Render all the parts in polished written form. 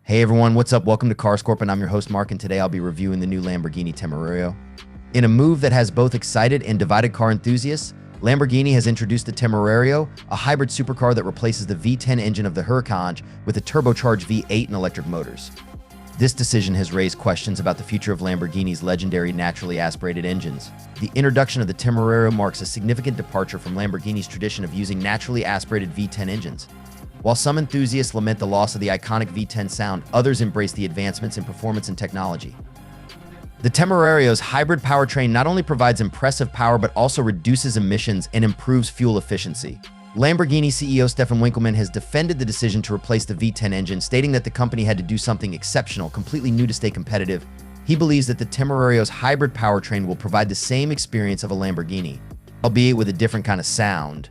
Hey everyone, what's up? Welcome to CarsCorp, and I'm your host Mark, and today I'll be reviewing the new Lamborghini Temerario. In a move that has both excited and divided car enthusiasts, Lamborghini has introduced the Temerario, a hybrid supercar that replaces the V10 engine of the Huracán with a turbocharged V8 and electric motors. This decision has raised questions about the future of Lamborghini's legendary naturally aspirated engines. The introduction of the Temerario marks a significant departure from Lamborghini's tradition of using naturally aspirated V10 engines. While some enthusiasts lament the loss of the iconic V10 sound, others embrace the advancements in performance and technology. The Temerario's hybrid powertrain not only provides impressive power but also reduces emissions and improves fuel efficiency. Lamborghini CEO Stefan Winkelmann has defended the decision to replace the V10 engine, stating that the company had to do something exceptional, completely new to stay competitive. He believes that the Temerario's hybrid powertrain will provide the same experience of a Lamborghini, albeit with a different kind of sound.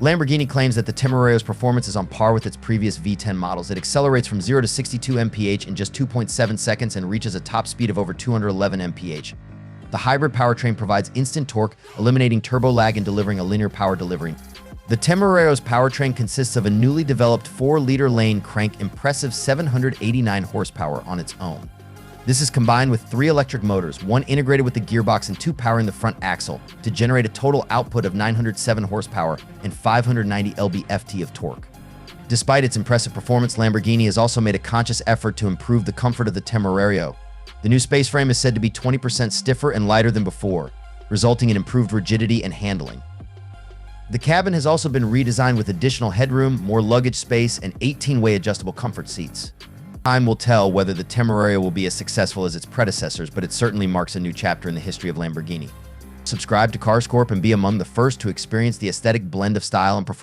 Lamborghini claims that the Temerario's performance is on par with its previous V10 models. It accelerates from 0 to 62 mph in just 2.7 seconds and reaches a top speed of over 211 mph. The hybrid powertrain provides instant torque, eliminating turbo lag and delivering a linear power delivery. The Temerario's powertrain consists of a newly developed 4-liter lane crank, impressive 789 horsepower on its own. This is combined with 3 electric motors, one integrated with the gearbox and 2 powering the front axle, to generate a total output of 907 horsepower and 590 lb-ft of torque. Despite its impressive performance, Lamborghini has also made a conscious effort to improve the comfort of the Temerario. The new space frame is said to be 20% stiffer and lighter than before, resulting in improved rigidity and handling. The cabin has also been redesigned with additional headroom, more luggage space, and 18-way adjustable comfort seats. Time will tell whether the Temerario will be as successful as its predecessors, but it certainly marks a new chapter in the history of Lamborghini. Subscribe to CarsCorp and be among the first to experience the aesthetic blend of style and performance.